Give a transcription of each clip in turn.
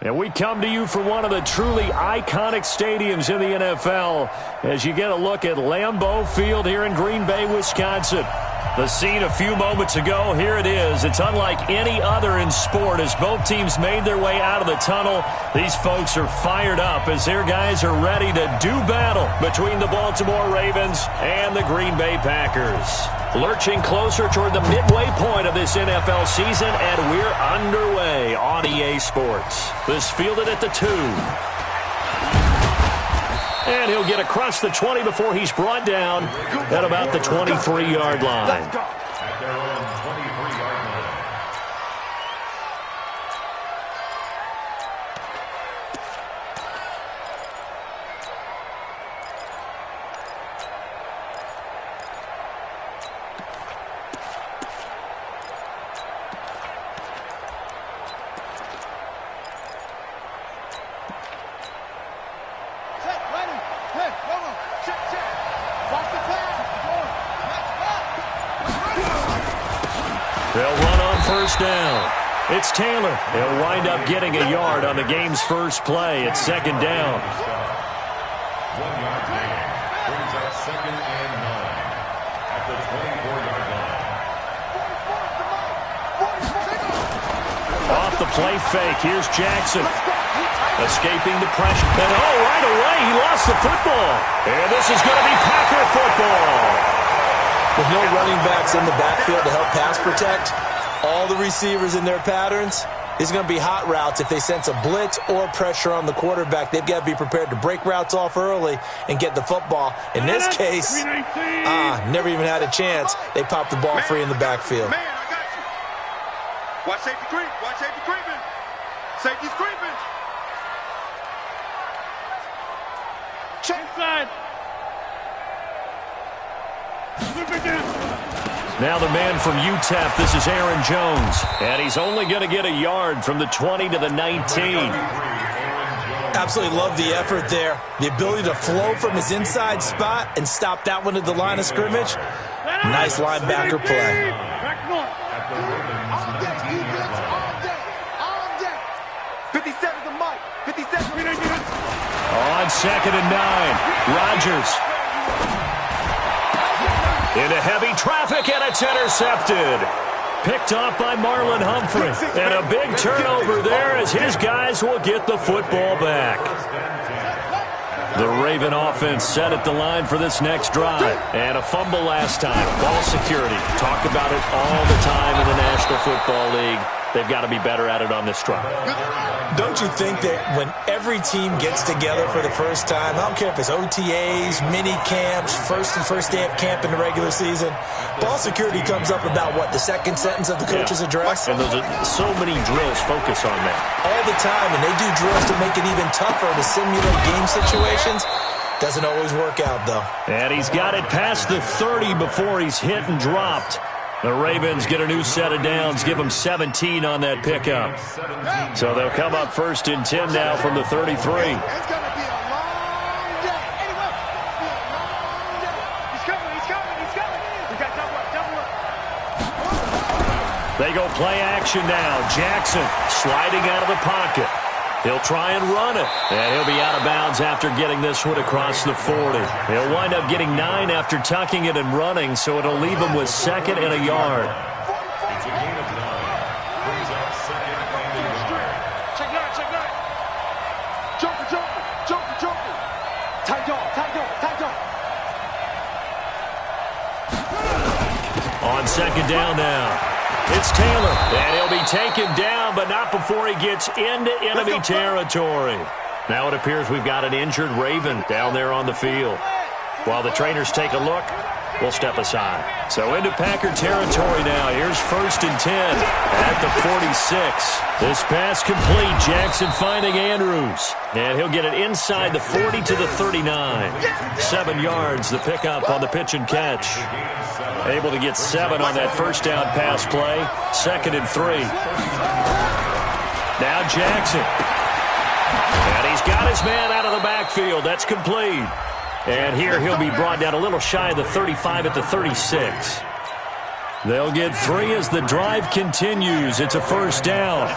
And we come to you from one of the truly iconic stadiums in the NFL as you get a look at Lambeau Field here in Green Bay, Wisconsin. The scene a few moments ago, here it is. It's unlike any other in sport as both teams made their way out of the tunnel. These folks are fired up as their guys are ready to do battle between the Baltimore Ravens and the Green Bay Packers. Lurching closer toward the midway point of this NFL season, and we're underway on EA Sports. This fielded at the 2. And he'll get across the 20 before he's brought down at about the 23-yard line. They'll run on first down. It's Taylor. He'll wind up getting a yard on the game's first play. It's second down. 1 yard gain brings up 2nd and 9 at the 24-yard line. Off the play fake. Here's Jackson. Escaping the pressure. And right away, he lost the football. And this is going to be Packer football. With no running backs in the backfield to help pass protect, all the receivers in their patterns, it's going to be hot routes. If they sense a blitz or pressure on the quarterback, they've got to be prepared to break routes off early and get the football. In this case, never even had a chance. They popped the ball free in the backfield. Man, I got you. Watch safety creep. Watch safety creeping. Safety's creeping. Check inside. Now the man from UTEP, this is Aaron Jones. And he's only going to get a yard from the 20 to the 19. Absolutely love the effort there. The ability to flow from his inside spot and stop that one at the line of scrimmage. Nice linebacker play. On 2nd and 9, Rodgers. Into heavy traffic, and it's intercepted. Picked off by Marlon Humphrey. And a big turnover there as his guys will get the football back. The Raven offense set at the line for this next drive. And a fumble last time. Ball security. Talk about it all the time in the National Football League. They've got to be better at it on this drive. Don't you think that when every team gets together for the first time, I don't care if it's OTAs, mini camps, first day of camp in the regular season, ball security comes up about, what, the second sentence of the coach's address? And those are so many drills focus on that. All the time, and they do drills to make it even tougher to simulate game situations. Doesn't always work out, though. And he's got it past the 30 before he's hit and dropped. The Ravens get a new set of downs, give them 17 on that pickup. So they'll come up 1st and 10 now from the 33. It's going to be a long day. Anyway, He's coming. We got double up. They go play action now. Jackson sliding out of the pocket. He'll try and run it. And he'll be out of bounds after getting this one across the 40. He'll wind up getting 9 after tucking it and running, so it'll leave him with 2nd and a yard. It's a gain of 9. Brings up 2nd and a yard. Check 9. Joker. Tight dog. On 2nd down now. It's Taylor, and he'll be taken down, but not before he gets into enemy territory. Now it appears we've got an injured Raven down there on the field. While the trainers take a look, we'll step aside. So into Packer territory now. Here's 1st and 10 at the 46. This pass complete. Jackson finding Andrews. And he'll get it inside the 40 to the 39. 7 yards, the pickup on the pitch and catch. Able to get 7 on that first down pass play. 2nd and 3. Now Jackson. And he's got his man out of the backfield. That's complete. And here he'll be brought down a little shy of the 35 at the 36. They'll get 3 as the drive continues. It's a first down.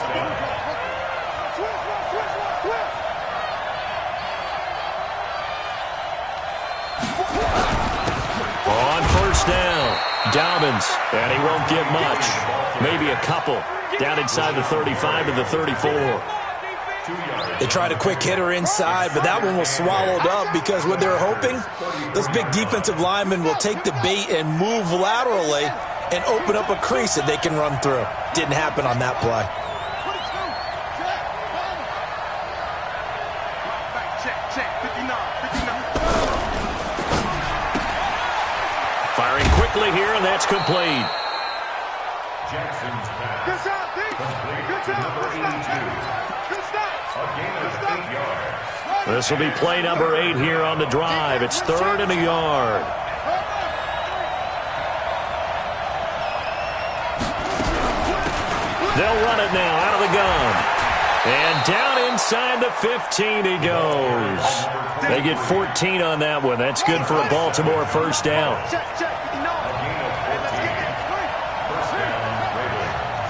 On first down, Dobbins, and he won't get much. Maybe a couple. Down inside the 35 to the 34. They tried a quick hitter inside, but that one was swallowed up because what they're hoping, those big defensive linemen will take the bait and move laterally and open up a crease that they can run through. Didn't happen on that play. Firing quickly here, and that's complete. Jackson's pass. Good job, D. Good job. Number 82. Good stop. A gain of 8 yards. This will be play number 8 here on the drive. It's 3rd and a yard. They'll run it now out of the gun. And down inside the 15 he goes. They get 14 on that one. That's good for a Baltimore first down. Check. A gain of 14. First down, Ravens.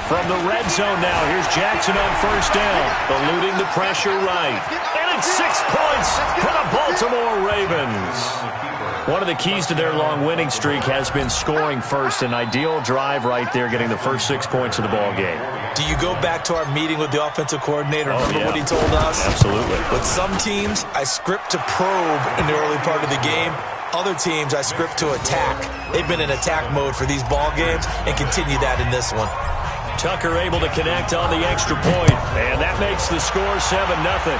From the red zone now, here's Jackson on first down. Eluding the pressure right. And it's 6 points for the Baltimore Ravens. One of the keys to their long winning streak has been scoring first. An ideal drive right there, getting the first 6 points of the ball game. Do you go back to our meeting with the offensive coordinator? Remember what he told us? Absolutely. With some teams, I script to probe in the early part of the game. Other teams, I script to attack. They've been in attack mode for these ball games and continue that in this one. Tucker able to connect on the extra point, and that makes the score 7-0.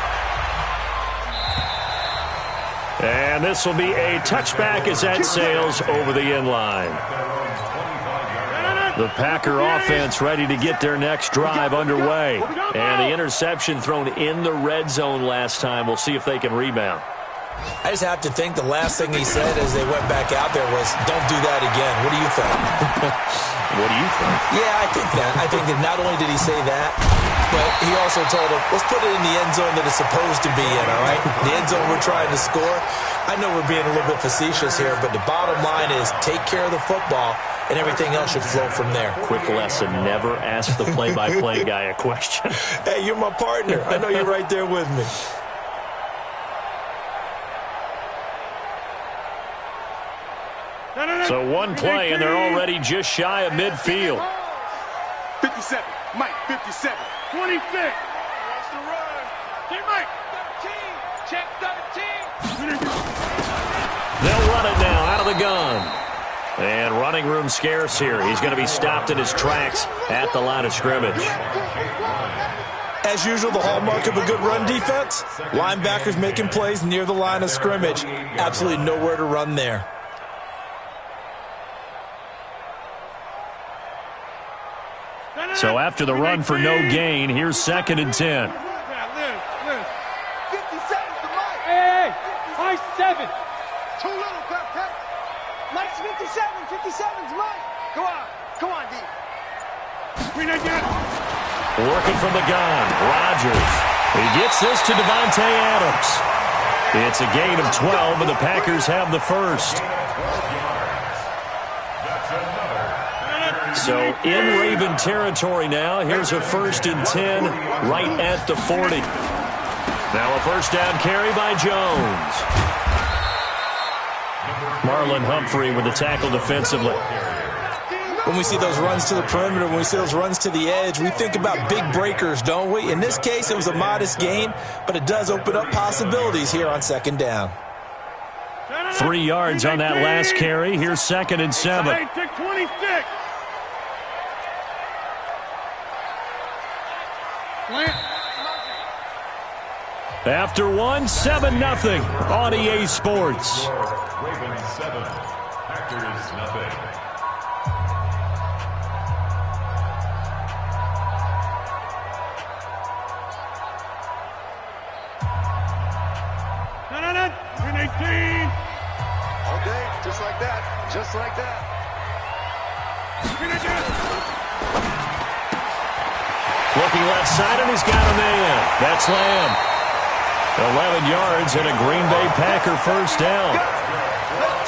And this will be a touchback as that sails over the end line. The Packer offense ready to get their next drive underway. And the interception thrown in the red zone last time. We'll see if they can rebound. I just have to think the last thing he said as they went back out there was, don't do that again. What do you think? What do you think? Yeah, I think that. I think that not only did he say that, but he also told him, let's put it in the end zone that it's supposed to be in, all right? The end zone we're trying to score. I know we're being a little bit facetious here, but the bottom line is take care of the football, and everything else should flow from there. Quick lesson, never ask the play-by-play guy a question. Hey, you're my partner. I know you're right there with me. So one play, and they're already just shy of midfield. 57. Mike, 57. 26. Watch the run. Team Mike. 13. Check 13. They'll run it now out of the gun. And running room scarce here. He's going to be stopped in his tracks at the line of scrimmage. As usual, the hallmark of a good run defense, linebackers making plays near the line of scrimmage. Absolutely nowhere to run there. So after the run for no gain, here's 2nd and 10. 57 to Mike. Hey, Mike's 7. Too little, Pat. Mike's 57. 57's Mike. Come on, D. Working from the gun, Rodgers. He gets this to Devontae Adams. It's a gain of 12, and the Packers have the first. So in Raven territory now. Here's a 1st and 10 right at the 40. Now a first down carry by Jones. Marlon Humphrey with the tackle defensively. When we see those runs to the perimeter, when we see those runs to the edge, we think about big breakers, don't we? In this case, it was a modest gain, but it does open up possibilities here on 2nd down. 3 yards on that last carry. Here's 2nd and 7. Hey, take 26. After one, 7-0 on EA Sports. Ravens 7, Packers nothing. No. 18. All day, just like that. Just like that. Looking left side, and he's got a man. That's Lamb. 11 yards and a Green Bay Packer first down.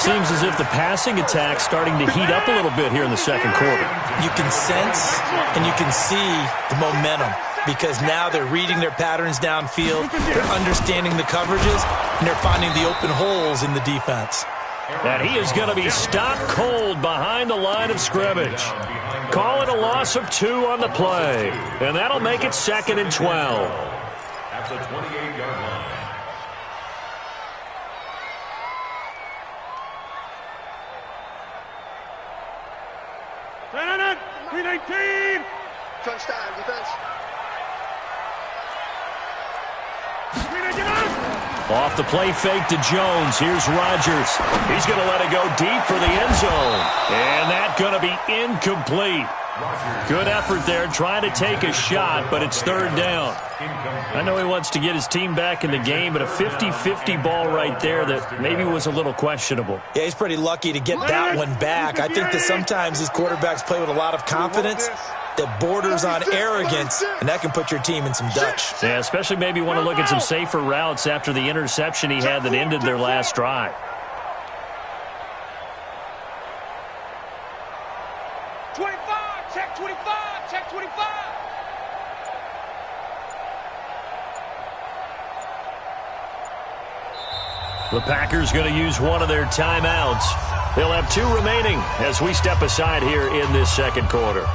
Seems as if the passing attack's starting to heat up a little bit here in the 2nd quarter. You can sense and you can see the momentum. because now they're reading their patterns downfield, they're understanding the coverages, and they're finding the open holes in the defense. And he is going to be stopped cold behind the line of scrimmage. Call it a loss of 2 on the play, and that'll make it 2nd and 12. At the 28-yard line. Touchdown, defense. Off the play fake to Jones. Here's Rodgers. He's going to let it go deep for the end zone. And that's going to be incomplete. Good effort there trying to take a shot, but it's 3rd down. I know he wants to get his team back in the game, but a 50-50 ball right there that maybe was a little questionable. Yeah, he's pretty lucky to get that one back. I think that sometimes these quarterbacks play with a lot of confidence that borders on arrogance, and that can put your team in some Dutch. Yeah, especially maybe want to look at some safer routes after the interception he had that ended their last drive. 25, check 25, check 25. The Packers going to use one of their timeouts. They'll have 2 remaining as we step aside here in this 2nd quarter.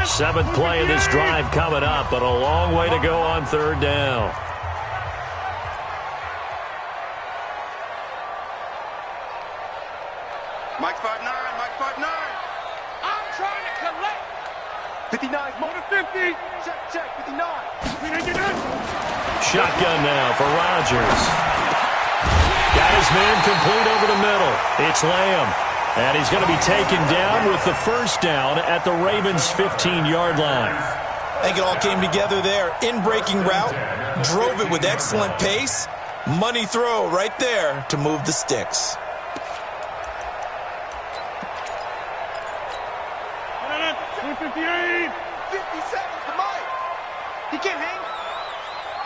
Seventh play of this drive coming up, but a long way to go on 3rd down. Mike 5-9, Mike 5-9. I'm trying to collect. 59, more than 50. Check, 59. Shotgun now for Rodgers. Got his man complete over the middle. It's Lamb. And he's going to be taken down with the 1st down at the Ravens' 15-yard line. I think it all came together there. In-breaking route, drove it with excellent pace. Money throw right there to move the sticks. 57 to Mike. He can't hang.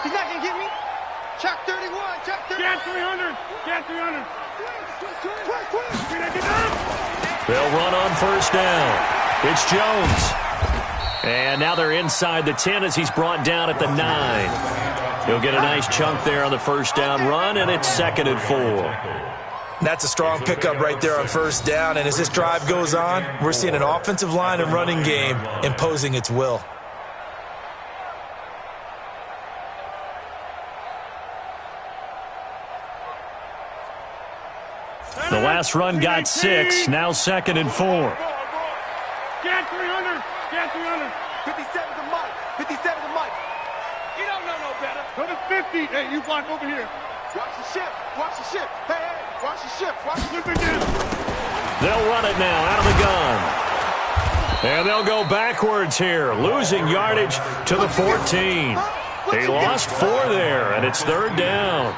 He's not going to get me. Check 31. Check 30. Get 300. Get 300. They'll run on 1st down. It's Jones. And now they're inside the 10 as he's brought down at the 9. He'll get a nice chunk there on the 1st down run, and it's 2nd and 4. That's a strong pickup right there on 1st down. And as this drive goes on, we're seeing an offensive line and running game imposing its will. The last run got 6, now 2nd and 4. Get 300. Get 300. 57 to Mike. 57 to Mike. You don't know no better. Go to 50. Hey, you block over here. Watch the ship. Watch the ship. Hey, watch the ship. Watch the ship again. They'll run it now out of the gun. And they'll go backwards here, losing yardage to the 14. They lost 4 there, and it's 3rd down.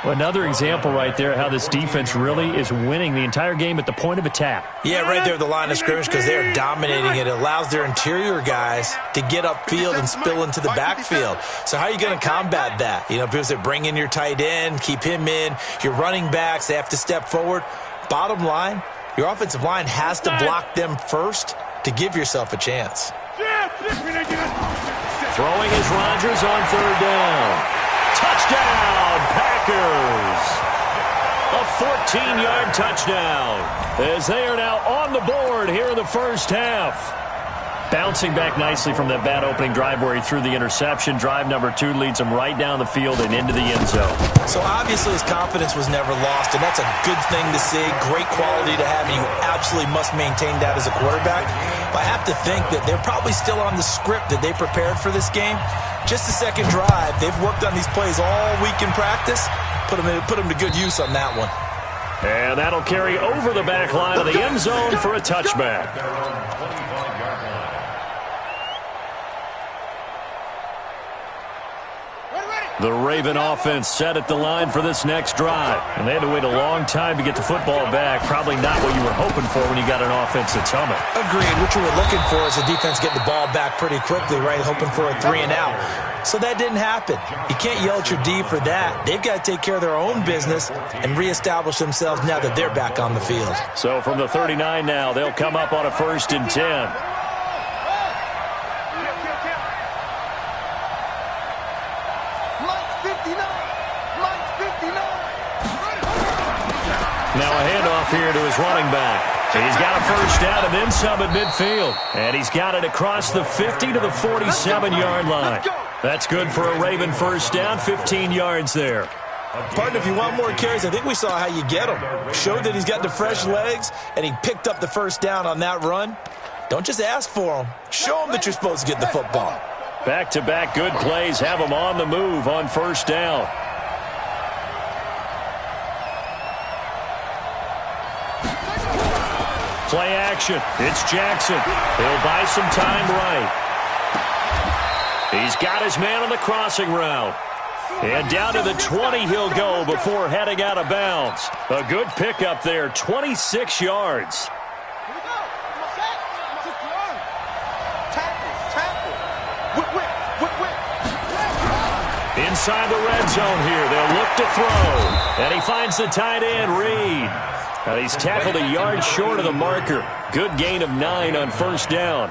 Well, another example right there how this defense really is winning the entire game at the point of attack. Yeah, right there at the line of scrimmage because they are dominating it. It allows their interior guys to get upfield and spill into the backfield. So how are you going to combat that? You know, people say bring in your tight end, keep him in. Your running backs, they have to step forward. Bottom line, your offensive line has to block them first to give yourself a chance. Throwing is Rodgers on 3rd down. Touchdown, Packers! A 14-yard touchdown as they are now on the board here in the 1st half. Bouncing back nicely from that bad opening drive where he threw the interception. Drive number 2 leads him right down the field and into the end zone. So obviously his confidence was never lost, and that's a good thing to see. Great quality to have, and you absolutely must maintain that as a quarterback. But I have to think that they're probably still on the script that they prepared for this game. Just the 2nd drive. They've worked on these plays all week in practice. Put them to good use on that one. And that'll carry over the back line of the end zone for a touchback. The Raven offense set at the line for this next drive. And they had to wait a long time to get the football back. Probably not what you were hoping for when you got an offense that's humming. Agreed. What you were looking for is the defense getting the ball back pretty quickly, right? Hoping for a 3-and-out. So that didn't happen. You can't yell at your D for that. They've got to take care of their own business and reestablish themselves now that they're back on the field. So from the 39 now, they'll come up on a 1st and 10. Now a handoff here to his running back. He's got a 1st down and then some at midfield. And he's got it across the 50 to the 47-yard line. That's good for a Raven 1st down, 15 yards there. Partner, if you want more carries, I think we saw how you get him. Showed that he's got the fresh legs, and he picked up the 1st down on that run. Don't just ask for him. Show him that you're supposed to get the football. Back-to-back good plays have him on the move on 1st down. Play action. It's Jackson. He'll buy some time right. He's got his man on the crossing route. And down to the 20 he'll go before heading out of bounds. A good pickup there, 26 yards. Inside the red zone here, they'll look to throw. And he finds the tight end, Reed. He's tackled a yard short of the marker. Good gain of 9 on 1st down.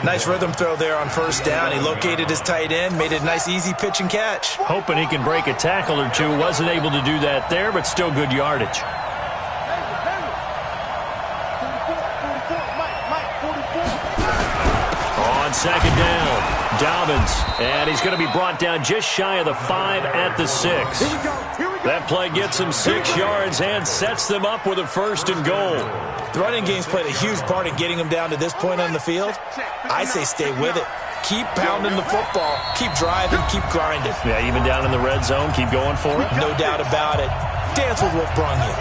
Nice rhythm throw there on 1st down. He located his tight end, made it a nice easy pitch and catch. Hoping he can break a tackle or two. Wasn't able to do that there, but still good yardage. On 2nd down, Dobbins. And he's going to be brought down just shy of the 5 at the 6. That play gets him 6 yards and sets them up with a 1st and goal. The running game's played a huge part in getting him down to this point on the field. I say stay with it. Keep pounding the football. Keep driving. Keep grinding. Yeah, even down in the red zone, keep going for it. No doubt about it. Dance with what brung you.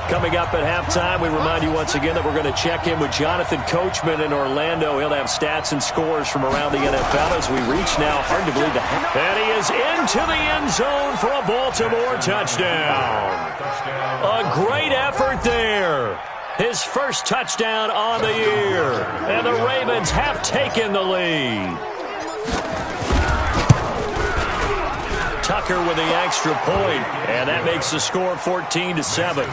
Coming up at halftime, we remind you once again that we're going to check in with Jonathan Coachman in Orlando. He'll have stats and scores from around the NFL as we reach now. Hard to believe that. And he is into the end zone for a Baltimore touchdown. A great effort there. His 1st touchdown on the year. And the Ravens have taken the lead. Tucker with the extra point, and that makes the score 14-7.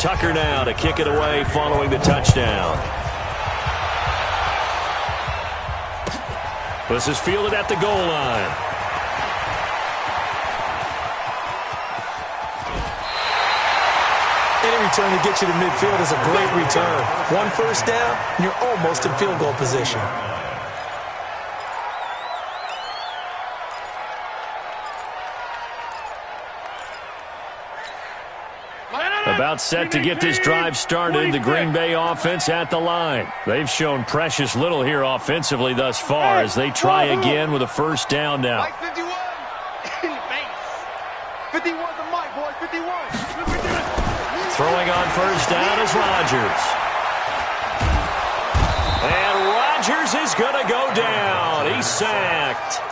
Tucker now to kick it away following the touchdown. This is fielded at the goal line. Any return to get you to midfield is a great return. 1 1st down, and you're almost in field goal position. About set to get this drive started, the Green Bay offense at the line. They've shown precious little here offensively thus far as they try again with a 1st down now. 51 in the face. 51 the mic, boy. 51. Throwing on 1st down is Rodgers. And Rodgers is going to go down. He's sacked.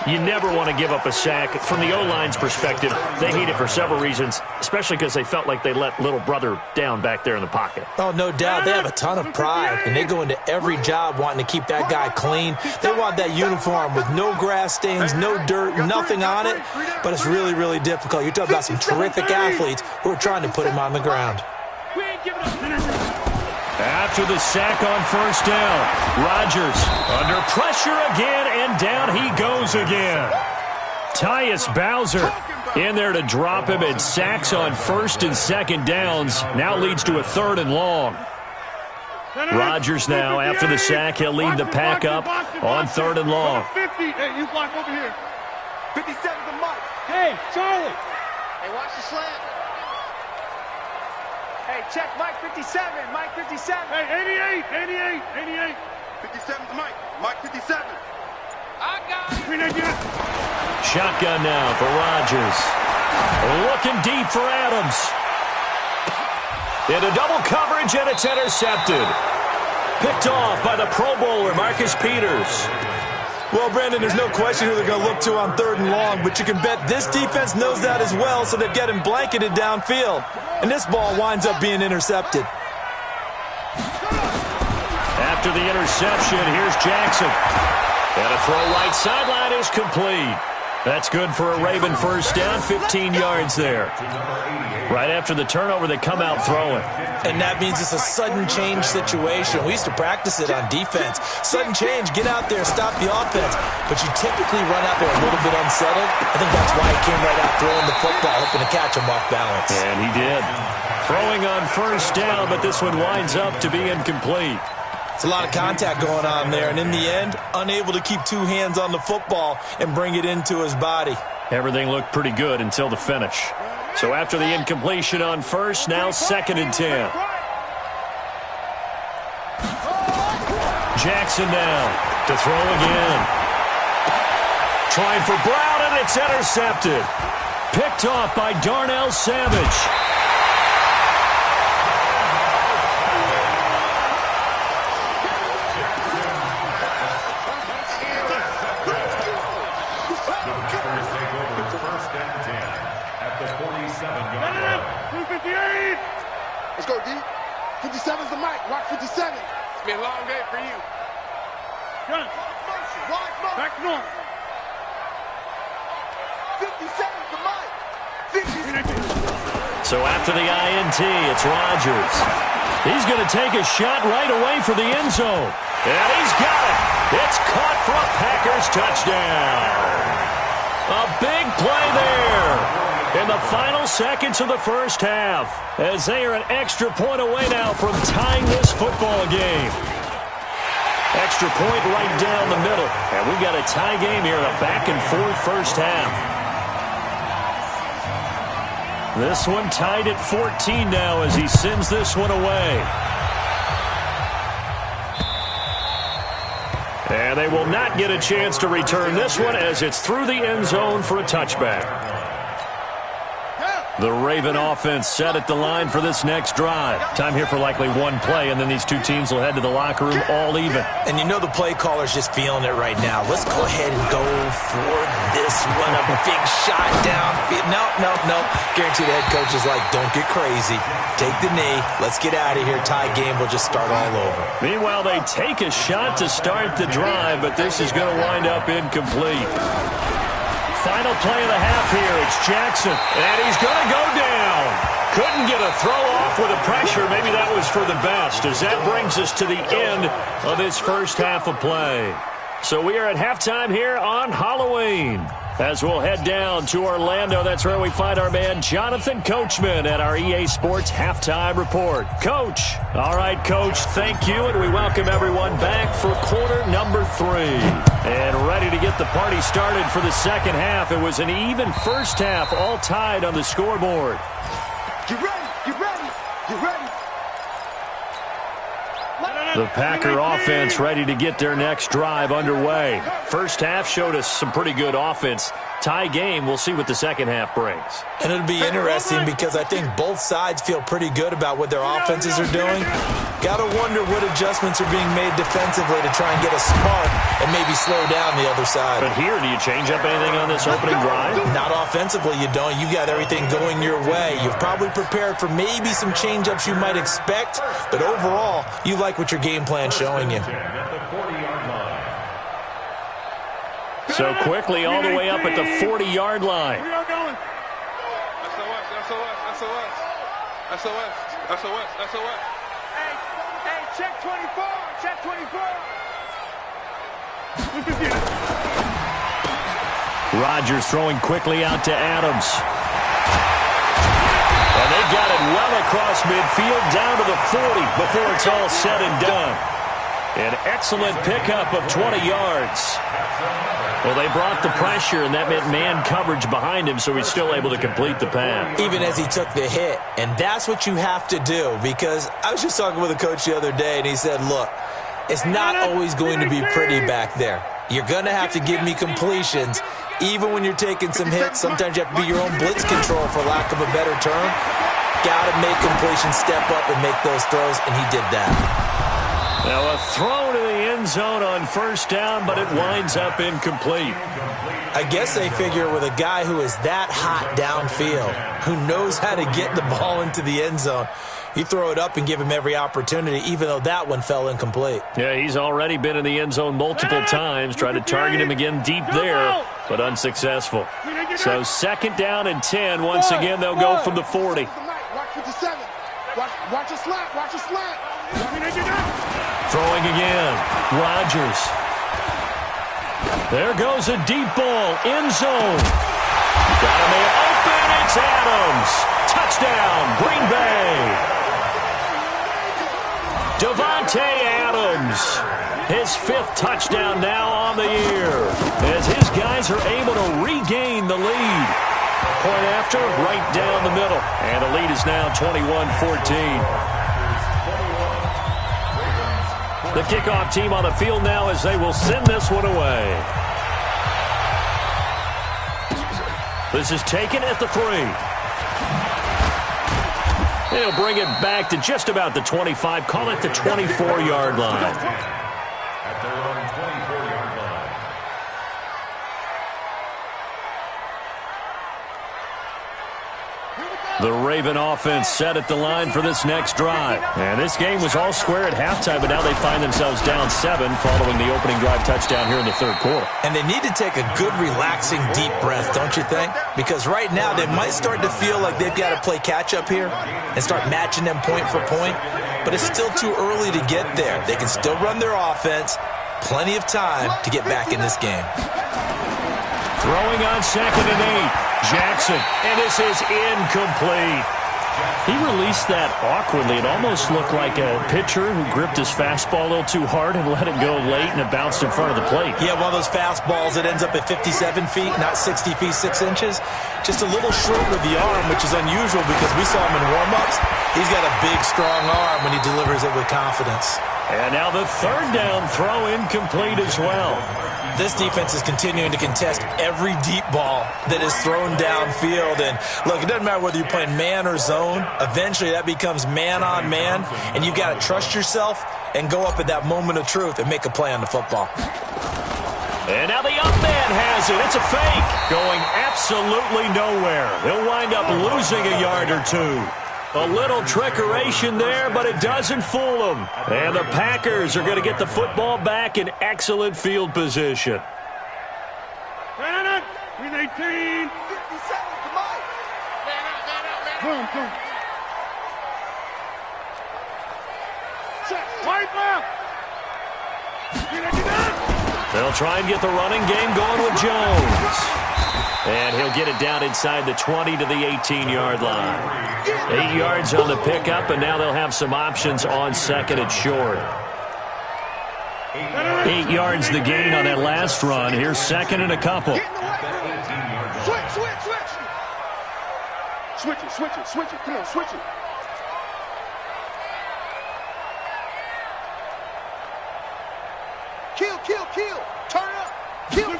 You never want to give up a sack. From the O-line's perspective, they hate it for several reasons, especially because they felt like they let little brother down back there in the pocket. Oh, no doubt. They have a ton of pride, and they go into every job wanting to keep that guy clean. They want that uniform with no grass stains, no dirt, nothing on it, but it's really, really difficult. You're talking about some terrific athletes who are trying to put him on the ground. After the sack on 1st down, Rodgers under pressure again, and down he goes again. Tyus Bowser in there to drop him, and sacks on 1st and 2nd downs now leads to a 3rd and long. Rodgers now, after the sack, he'll lead the pack up on 3rd and long. 50. Hey, you block over here. 57 the mic. Hey, Charlie. Hey, watch the slant. Hey, check Mike 57. Mike 57. Hey, 88. 57 the mic. Mike 57. I got it. Shotgun now for Rodgers. Looking deep for Adams. Into double coverage, and it's intercepted. Picked off by the Pro Bowler, Marcus Peters. Well, Brandon, there's no question who they're going to look to on 3rd and long, but you can bet this defense knows that as well, so they've got him blanketed downfield. And this ball winds up being intercepted. After the interception, here's Jackson. And a throw right sideline is complete. That's good for a Raven first down, 15 yards there. Right after the turnover, they come out throwing. And that means it's a sudden change situation. We used to practice it on defense. Sudden change, get out there, stop the offense. But you typically run out there a little bit unsettled. I think that's why he came right out throwing the football, hoping to catch him off balance. And he did. Throwing on first down, but this one winds up to be incomplete. It's a lot of contact going on there, and in the end, unable to keep 2 hands on the football and bring it into his body. Everything looked pretty good until the finish. So after the incompletion on first, now 2nd and 10. Jackson now to throw again. Trying for Brown, and it's intercepted. Picked off by Darnell Savage. Let's go, D. 57's the mic. Rock 57. It's been a long day for you. Gun. Wide motion. Back north. 57's the mic. 50. So after the INT, it's Rodgers. He's going to take a shot right away for the end zone. And he's got it. It's caught for a Packers touchdown. A big play there. In the final seconds of the first half, as they are an extra point away now from tying this football game. Extra point right down the middle. And we've got a tie game here in a back-and-forth first half. This one tied at 14 now as he sends this one away. And they will not get a chance to return this one as it's through the end zone for a touchback. The Raven offense set at the line for this next drive. Time here for likely one play, and then these two teams will head to the locker room all even. And you know the play caller's just feeling it right now. Let's go ahead and go for this one. A big shot down. No. Guarantee the head coach is like, don't get crazy. Take the knee. Let's get out of here. Tie game will just start all over. Meanwhile, they take a shot to start the drive, but this is going to wind up incomplete. Final play of the half here. It's Jackson, and he's going to go down. Couldn't get a throw off with the pressure. Maybe that was for the best, as that brings us to the end of this first half of play. So we are at halftime here on Halloween. As we'll head down to Orlando, that's where we find our man Jonathan Coachman at our EA Sports Halftime Report. Coach. All right, Coach, thank you, and we welcome everyone back for quarter number 3. And ready to get the party started for the second half. It was an even first half, all tied on the scoreboard. You ready? You ready? You ready? The Packer offense ready to get their next drive underway. First half showed us some pretty good offense. Tie game, we'll see what the second half brings. And it'll be interesting because I think both sides feel pretty good about what their offenses are doing. Got to wonder what adjustments are being made defensively to try and get a spark and maybe slow down the other side. But here, do you change up anything on this opening drive? Not offensively, you don't. You got everything going your way. You've probably prepared for maybe some change-ups you might expect, but overall, you like what your game plan's showing you. So quickly all the way up at the 40-yard line. We are going. SOS. Hey, check 24. Check 24. Rodgers throwing quickly out to Adams. And they got it well across midfield down to the 40 before it's all said and done. An excellent pickup of 20 yards. Well, they brought the pressure, and that meant man coverage behind him, so he's still able to complete the pass. Even as he took the hit. And that's what you have to do, because I was just talking with a coach the other day, and he said, look, it's not always going to be pretty back there. You're going to have to give me completions. Even when you're taking some hits, sometimes you have to be your own blitz control, for lack of a better term. Got to make completions, step up, and make those throws, and he did that. Now a throw to the end zone on first down, but it winds up incomplete. I guess they figure with a guy who is that hot downfield, who knows how to get the ball into the end zone, you throw it up and give him every opportunity, even though that one fell incomplete. Yeah, he's already been in the end zone multiple times, tried to target him again deep there, but unsuccessful. So 2nd down and 10. Once again, they'll go from the 40. Watch a slant. Watch a slant. Throwing again. Rodgers. There goes a deep ball. End zone. Got a man open. It's Adams. Touchdown, Green Bay. Davante Adams. His 5th touchdown now on the year, as his guys are able to regain the lead. Point after, right down the middle. And the lead is now 21-14. The kickoff team on the field now as they will send this one away. This is taken at the 3. They'll bring it back to just about the 25. Call it the 24-yard line. At their own 24-yard line. The Raven offense set at the line for this next drive. And this game was all square at halftime, but now they find themselves down 7 following the opening drive touchdown here in the 3rd quarter. And they need to take a good, relaxing, deep breath, don't you think? Because right now they might start to feel like they've got to play catch-up here and start matching them point for point. But it's still too early to get there. They can still run their offense. Plenty of time to get back in this game. Throwing on 2nd and 8. Jackson, and this is incomplete. He released that awkwardly. It almost looked like a pitcher who gripped his fastball a little too hard and let it go late, and it bounced in front of the plate. Yeah, one of those fastballs that ends up at 57 feet, not 60 feet, 6 inches. Just a little short with the arm, which is unusual because we saw him in warm-ups. He's got a big, strong arm when he delivers it with confidence. And now the 3rd down throw incomplete as well. This defense is continuing to contest every deep ball that is thrown downfield. And look, it doesn't matter whether you're playing man or zone. Eventually that becomes man on man, and you've got to trust yourself and go up at that moment of truth and make a play on the football. And now the up man has it. It's a fake. Going absolutely nowhere. He'll wind up losing a yard or 2. A little trickeration there, but it doesn't fool them. And the Packers are going to get the football back in excellent field position. Win 18. 57, come on. Come. Wipe up. They'll try and get the running game going with Jones. And he'll get it down inside the 20 to the 18-yard line. 8 yards on the pickup, and now they'll have some options on 2nd and short. 8 yards the gain on that last run. Here's 2nd and a couple. Switch it. Come on, switch it. Kill. Turn it up. Kill.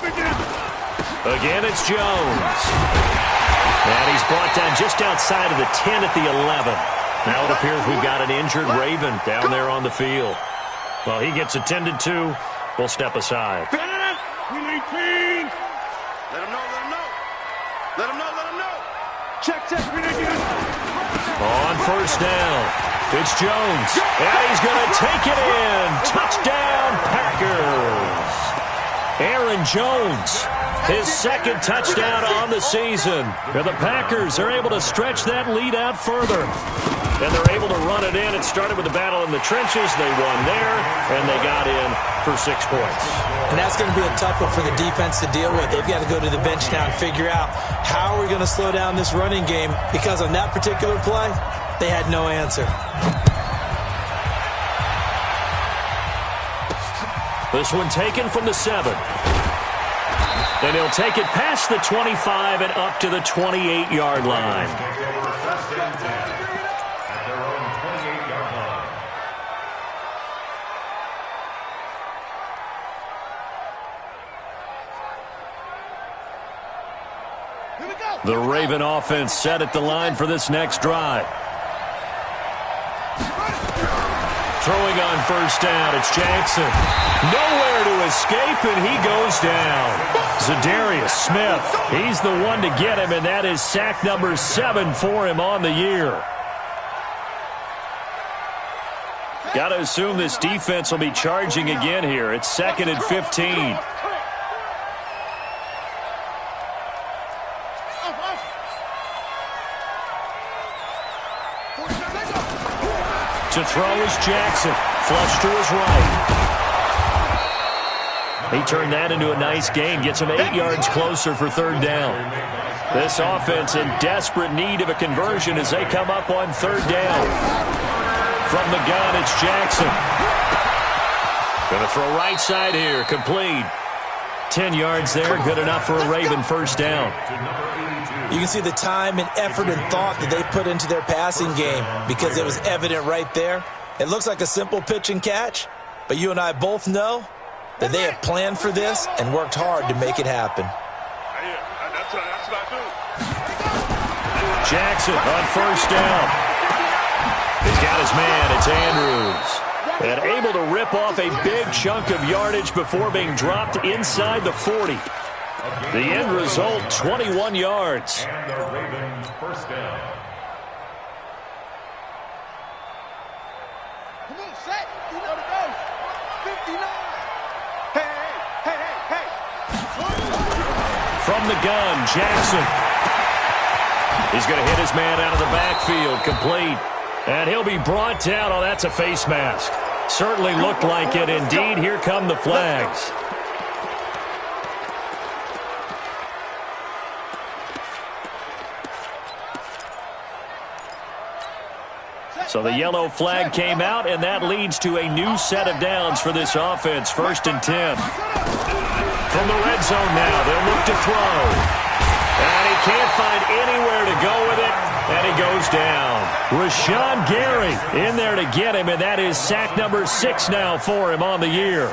Again, it's Jones. And he's brought down just outside of the 10 at the 11. Now it appears we've got an injured Raven down there on the field. Well, he gets attended to. We'll step aside. Win 18. Let him know. Check. Win 18. On first down, it's Jones. And he's going to take it in. Touchdown, Packers. Aaron Jones, his 2nd touchdown on the season. And the Packers are able to stretch that lead out further. And they're able to run it in. It started with the battle in the trenches. They won there, and they got in for 6 points. And that's going to be a tough one for the defense to deal with. They've got to go to the bench now and figure out how are we going to slow down this running game, because on that particular play, they had no answer. This one taken from the 7. And he'll take it past the 25 and up to the 28-yard line. The Raven offense set at the line for this next drive. Throwing on first down, it's Jackson. Nowhere to escape, and he goes down. Zadarius Smith, he's the one to get him, and that is sack number 7 for him on the year. Got to assume this defense will be charging again here. It's 2nd and 15. To throw is Jackson. Flush to his right. He turned that into a nice gain. Gets him 8 yards closer for 3rd down. This offense in desperate need of a conversion as they come up on 3rd down. From the gun, it's Jackson. Going to throw right side here. Complete. 10 yards there. Good enough for a Raven first down. You can see the time and effort and thought that they put into their passing game because it was evident right there. It looks like a simple pitch and catch, but you and I both know that they have planned for this and worked hard to make it happen. That's what I do. Jackson on first down. He's got his man. It's Andrews. And able to rip off a big chunk of yardage before being dropped inside the 40. The end result, 21 yards. And the Ravens first down. Come on, set. You know the go. 59. Hey. From the gun, Jackson. He's going to hit his man out of the backfield, complete. And he'll be brought down. Oh, that's a face mask. Certainly looked like it. Indeed, here come the flags. So the yellow flag came out, and that leads to a new set of downs for this offense. 1st and 10. From the red zone now, they'll look to throw. And he can't find anywhere to go with it, and he goes down. Rashawn Gary in there to get him, and that is sack number 6 now for him on the year.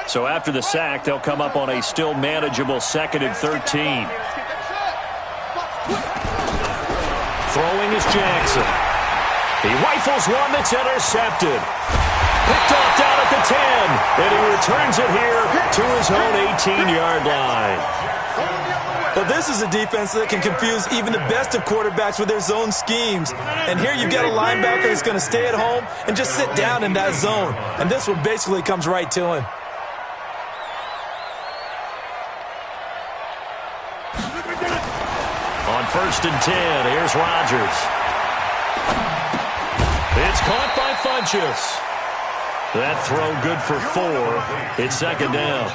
So after the sack, they'll come up on a still manageable 2nd and 13. Throwing is Jackson. He rifles one that's intercepted. Picked off down at the 10. And he returns it here to his own 18-yard line. But this is a defense that can confuse even the best of quarterbacks with their zone schemes. And here you've got a linebacker that's going to stay at home and just sit down in that zone. And this one basically comes right to him. On 1st and 10, here's Rodgers. It's caught by Funchess. That throw good for 4. It's 2nd down.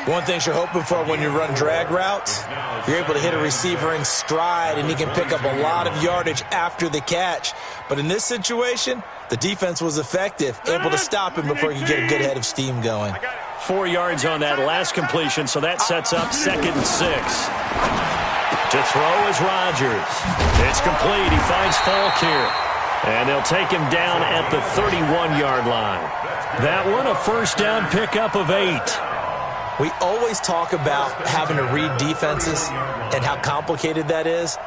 One thing you're hoping for when you run drag routes, you're able to hit a receiver in stride, and he can pick up a lot of yardage after the catch. But in this situation, the defense was effective, able to stop him before he could get a good head of steam going. 4 yards on that last completion, so that sets up 2nd and 6. To throw is Rodgers. It's complete. He finds Falk here. And they'll take him down at the 31-yard line. That one, a first down pickup of 8. We always talk about having to read defenses and how complicated that is.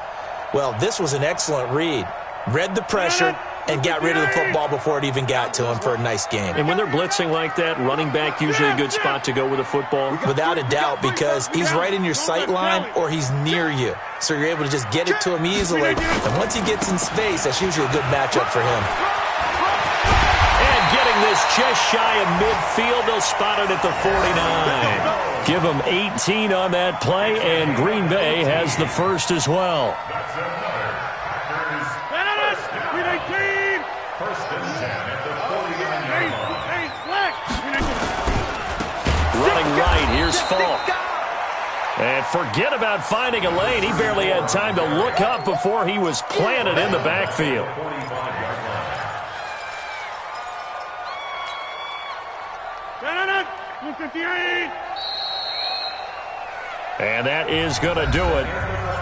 Well, this was an excellent read. Read the pressure and got rid of the football before it even got to him for a nice game. And when they're blitzing like that, running back usually a good spot to go with the football? Without a doubt, because he's right in your sight line or he's near you. So you're able to just get it to him easily. And once he gets in space, that's usually a good matchup for him. And getting this just shy of midfield, they'll spot it at the 49. Give him 18 on that play, and Green Bay has the first as well. Running right, here's Falk. And forget about finding a lane. He barely had time to look up before he was planted in the backfield. And that is going to do it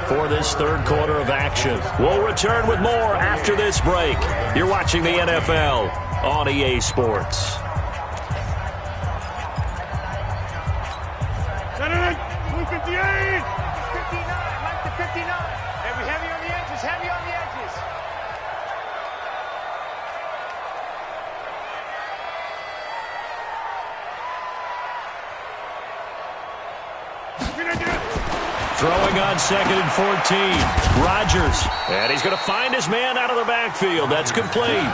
for this 3rd quarter of action. We'll return with more after this break. You're watching the NFL on EA Sports. Throwing on 2nd and 14. Rodgers. And he's going to find his man out of the backfield. That's complete.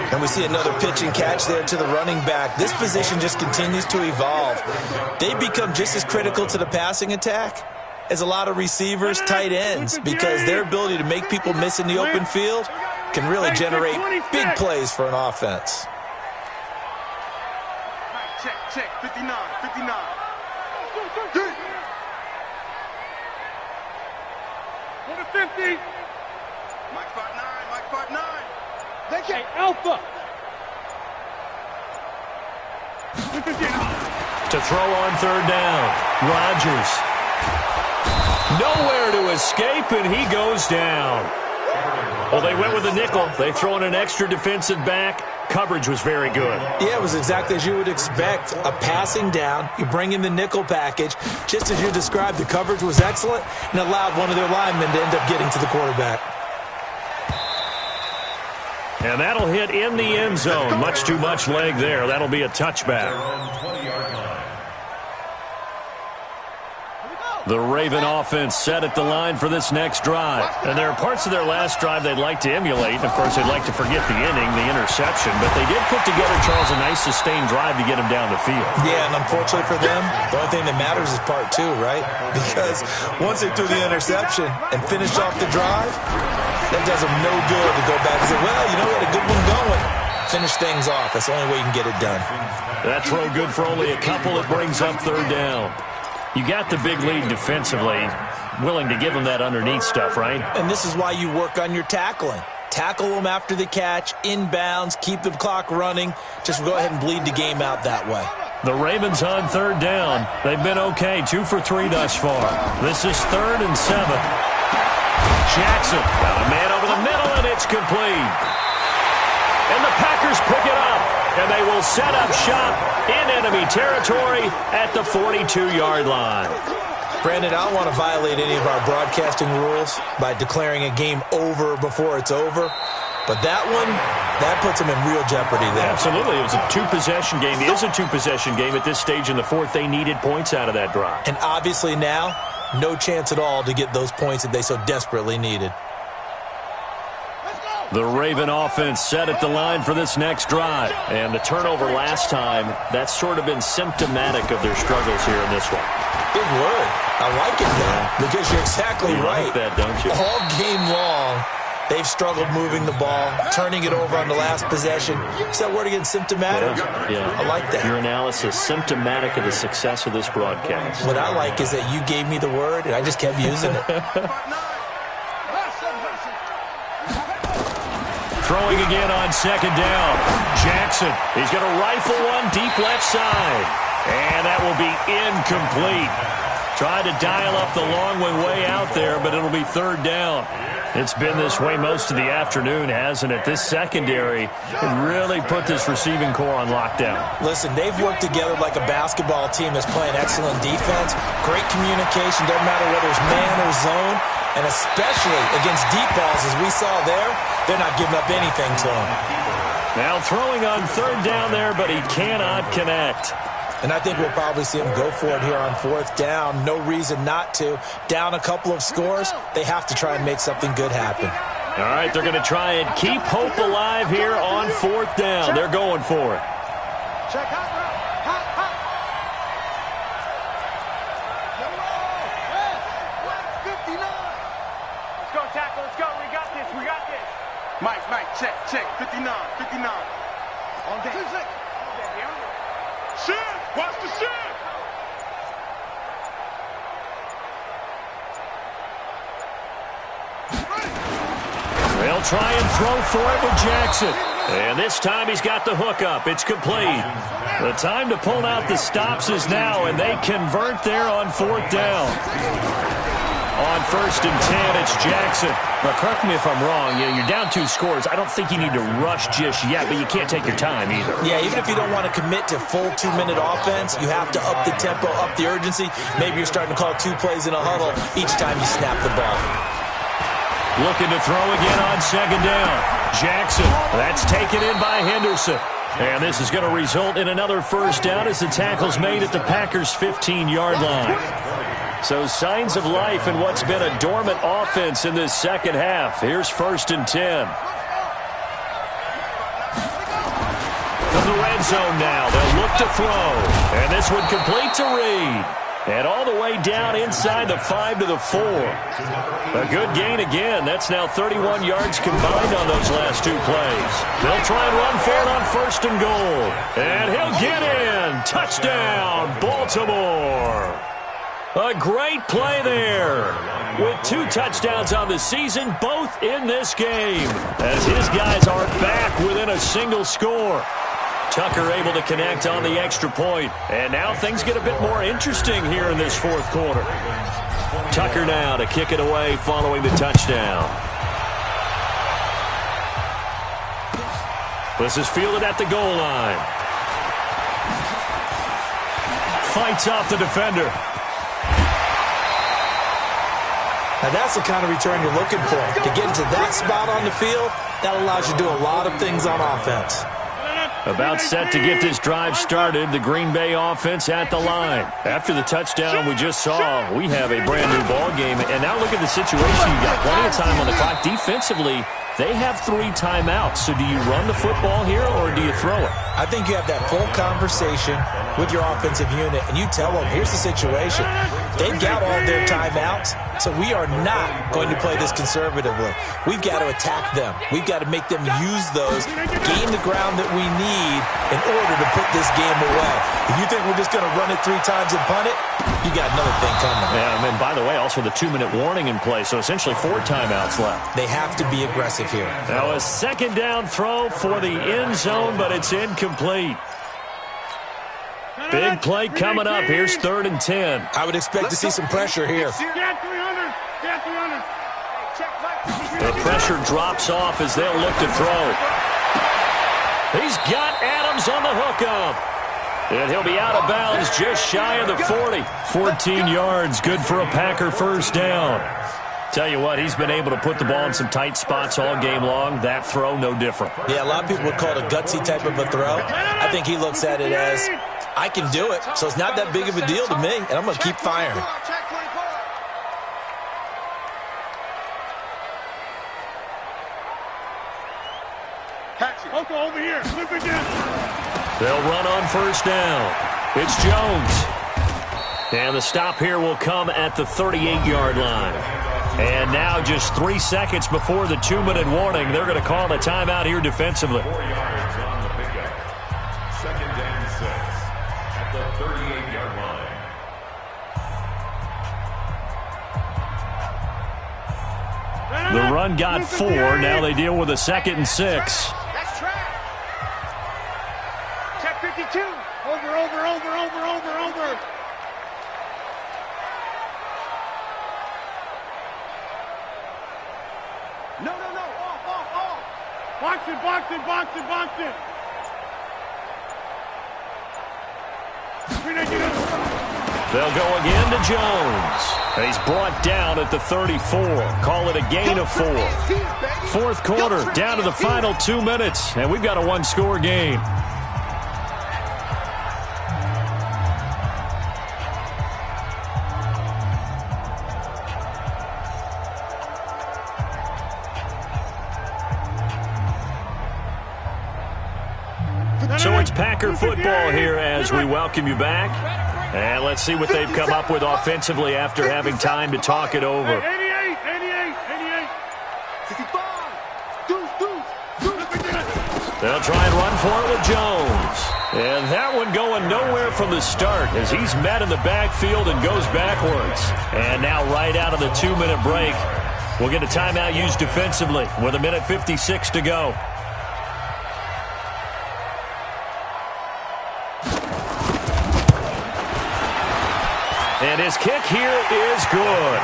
And we see another pitch and catch there to the running back. This position just continues to evolve. They become just as critical to the passing attack as a lot of receivers, tight ends, because their ability to make people miss in the open field can really generate big plays for an offense. Check, 59. Go to 50. Mike 5'9". They get Alpha. To throw on 3rd down. Rodgers. Nowhere to escape, and he goes down. Well, they went with a nickel. They throw in an extra defensive back. Coverage was very good. Yeah, it was exactly as you would expect. A passing down. You bring in the nickel package. Just as you described, the coverage was excellent and allowed one of their linemen to end up getting to the quarterback. And that'll hit in the end zone. Much too much leg there. That'll be a touchback. The Raven offense set at the line for this next drive. And there are parts of their last drive they'd like to emulate. Of course, they'd like to forget the inning, the interception. But they did put together, Charles, a nice sustained drive to get him down the field. Yeah, and unfortunately for them, the only thing that matters is part 2, right? Because once they threw the interception and finished off the drive, that does them no good to go back and say, well, you know, we had a good one going. Finish things off. That's the only way you can get it done. That throw good for only a couple. It brings up 3rd down. You got the big lead defensively, willing to give them that underneath stuff, right? And this is why you work on your tackling. Tackle them after the catch, inbounds, keep the clock running. Just go ahead and bleed the game out that way. The Ravens on 3rd down. They've been okay, 2 for 3 thus far. This is 3rd and 7. Jackson got a man over the middle, and it's complete. And the Packers pick it up, and they will set up shop in enemy territory at the 42-yard line. Brandon, I don't want to violate any of our broadcasting rules by declaring a game over before it's over. But that one, that puts them in real jeopardy there. Absolutely. It was a 2-possession game. It is a 2-possession game at this stage in the 4th. They needed points out of that drive. And obviously now, no chance at all to get those points that they so desperately needed. The Raven offense set at the line for this next drive. And the turnover last time, that's sort of been symptomatic of their struggles here in this one. Big word. I like it now, because you're exactly right. You like that, don't you? All game long, they've struggled moving the ball, turning it over on the last possession. Is that word again, symptomatic? Yeah. I like that. Your analysis, symptomatic of the success of this broadcast. What I like is that you gave me the word, and I just kept using it. Throwing again on 2nd down. Jackson, he's going to rifle one deep left side. And that will be incomplete. Tried to dial up the long one way out there, but it'll be 3rd down. It's been this way most of the afternoon, hasn't it? This secondary really put this receiving core on lockdown. Listen, they've worked together like a basketball team that's playing excellent defense. Great communication, doesn't matter whether it's man or zone. And especially against deep balls, as we saw there, they're not giving up anything to them. Now throwing on 3rd down there, but he cannot connect. And I think we'll probably see him go for it here on 4th down. No reason not to. Down a couple of scores, they have to try and make something good happen. All right, they're going to try and keep hope alive here on 4th down. They're going for it. Check hot. Let's go, tackle. Let's go. We got this. Mike, check. 59. On deck. Shit! Watch the shit! They'll try and throw for it with Jackson. And this time he's got the hook up. It's complete. The time to pull out the stops is now, and they convert there on 4th down. On 1st and 10, it's Jackson. But correct me if I'm wrong. You're down 2 scores. I don't think you need to rush just yet, but you can't take your time either. Yeah, even if you don't want to commit to full 2-minute offense, you have to up the tempo, up the urgency. Maybe you're starting to call 2 plays in a huddle each time you snap the ball. Looking to throw again on 2nd down. Jackson, that's taken in by Henderson. And this is going to result in another first down as the tackle's made at the Packers' 15-yard line. So signs of life in what's been a dormant offense in this second half. Here's 1st and 10. From the red zone now, they'll look to throw. And this one complete to Reed. And all the way down inside the 5 to the 4. A good gain again. That's now 31 yards combined on those last 2 plays. They'll try and run for it on 1st and goal. And he'll get in. Touchdown, Baltimore. A great play there. With 2 touchdowns on the season, both in this game. As his guys are back within a single score. Tucker able to connect on the extra point. And now things get a bit more interesting here in this 4th quarter. Tucker now to kick it away following the touchdown. This is fielded at the goal line. Fights off the defender. Now that's the kind of return you're looking for. To get into that spot on the field, that allows you to do a lot of things on offense. About set to get this drive started, the Green Bay offense at the line. After the touchdown we just saw, we have a brand-new ball game. And now look at the situation. You've got plenty of time on the clock. Defensively, they have 3 timeouts. So do you run the football here or do you throw it? I think you have that full conversation with your offensive unit, and you tell them, here's the situation. They've got all their timeouts, so we are not going to play this conservatively. We've got to attack them. We've got to make them use those, gain the ground that we need in order to put this game away. If you think we're just going to run it 3 times and punt it, you got another thing coming. Yeah, and by the way, also the 2-minute warning in play, so essentially 4 timeouts left. They have to be aggressive here. Now a 2nd down throw for the end zone, but it's incomplete. Big play coming up. Here's 3rd and 10. I would expect to see some pressure here. The pressure drops off as they'll look to throw. He's got Adams on the hookup. And he'll be out of bounds just shy of the 40. 14 yards, good for a Packer first down. Tell you what, he's been able to put the ball in some tight spots all game long. That throw, no different. Yeah, a lot of people would call it a gutsy type of a throw. I think he looks at it as, I can do it, so it's not that big of a deal to me, and I'm going to keep firing. Over here. They'll run on 1st down. It's Jones. And the stop here will come at the 38-yard line. And now just 3 seconds before the 2-minute warning, they're going to call a timeout here defensively. 4 yards on the pickup. 2nd and 6 at the 38-yard line. The run got 4. Now they deal with a 2nd and 6. That's track. Check 52. Over. No. Off. Box it. They'll go again to Jones. He's brought down at the 34. Call it a gain of 4. 4th quarter, down to the final 2 minutes, and we've got a 1-score game. So it's Packer football here as we welcome you back. And let's see what they've come up with offensively after having time to talk it over. 88. 65. They'll try and run for it with Jones. And that one going nowhere from the start as he's met in the backfield and goes backwards. And now right out of the 2-minute break, we'll get a timeout used defensively with 1:56 to go. And his kick here is good.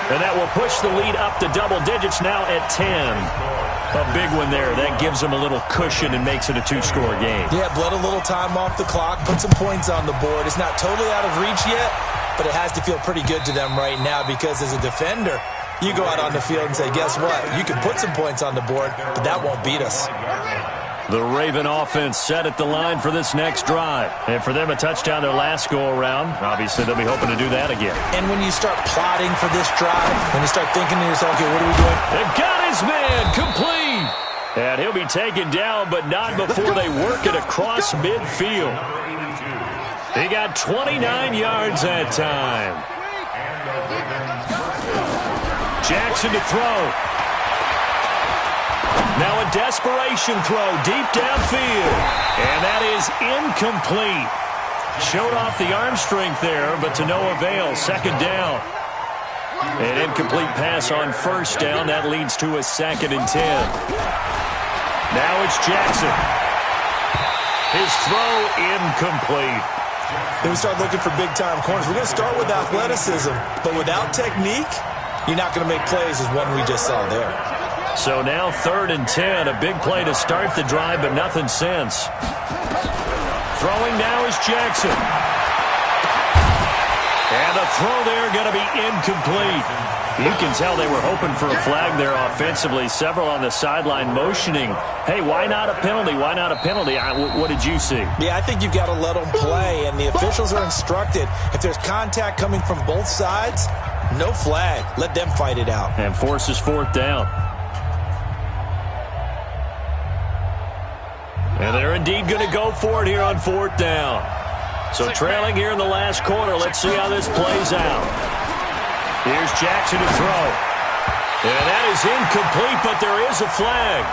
And that will push the lead up to double digits now at 10. A big one there. That gives them a little cushion and makes it a 2-score game. Yeah, bled a little time off the clock, put some points on the board. It's not totally out of reach yet, but it has to feel pretty good to them right now because as a defender, you go out on the field and say, guess what? You can put some points on the board, but that won't beat us. The Raven offense set at the line for this next drive. And for them, a touchdown their last go-around. Obviously, they'll be hoping to do that again. And when you start plotting for this drive, when you start thinking to yourself, okay, what are we doing? They've got his man complete. And he'll be taken down, but not before they work it across midfield. He got 29 yards that time. Jackson to throw. Now a desperation throw deep downfield. And that is incomplete. Showed off the arm strength there, but to no avail. Second down. An incomplete pass on first down. That leads to a 2nd and 10. Now it's Jackson. His throw incomplete. Then we start looking for big-time corners. We're going to start with athleticism, but without technique, you're not going to make plays as one we just saw there. So now 3rd and 10, a big play to start the drive, but nothing since. Throwing now is Jackson. And the throw there going to be incomplete. You can tell they were hoping for a flag there offensively. Several on the sideline motioning, hey, why not a penalty? Why not a penalty? What did you see? Yeah, I think you've got to let them play, and the officials are instructed. If there's contact coming from both sides, no flag. Let them fight it out. And forces 4th down. And they're indeed going to go for it here on 4th down. So trailing here in the last quarter, let's see how this plays out. Here's Jackson to throw. And that is incomplete, but there is a flag.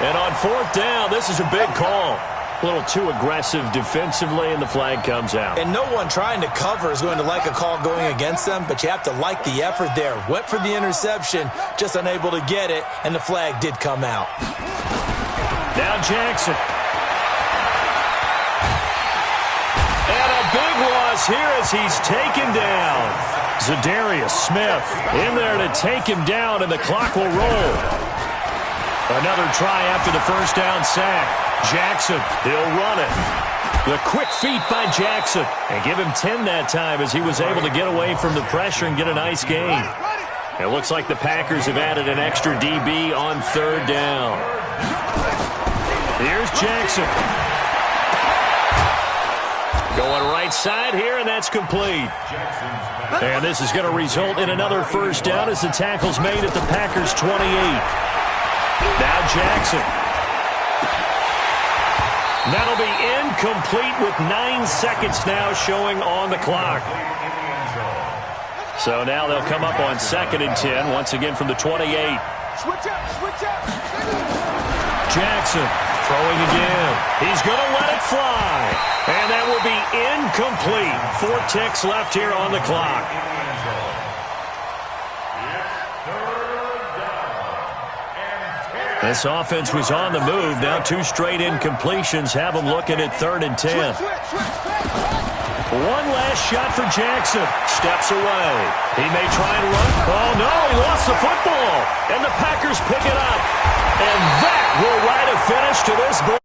And on 4th down, this is a big call. A little too aggressive defensively, and the flag comes out. And no one trying to cover is going to like a call going against them, but you have to like the effort there. Went for the interception, just unable to get it, and the flag did come out. Now Jackson. And a big loss here as he's taken down. Zadarius Smith in there to take him down, and the clock will roll. Another try after the first down sack. Jackson, he'll run it. The quick feet by Jackson. And give him 10 that time as he was able to get away from the pressure and get a nice gain. It looks like the Packers have added an extra DB on 3rd down. Here's Jackson. Going right side here, and that's complete. And this is going to result in another first down as the tackle's made at the Packers' 28. Now Jackson. That'll be incomplete with 9 seconds now showing on the clock. So now they'll come up on 2nd and 10, once again from the 28. Jackson throwing again. He's going to let it fly. And that will be incomplete. 4 ticks left here on the clock. This offense was on the move. Now 2 straight incompletions have them looking at 3rd and 10. One last shot for Jackson. Steps away. He may try and run. Oh, no, he lost the football. And the Packers pick it up. And that will write a finish to this ball.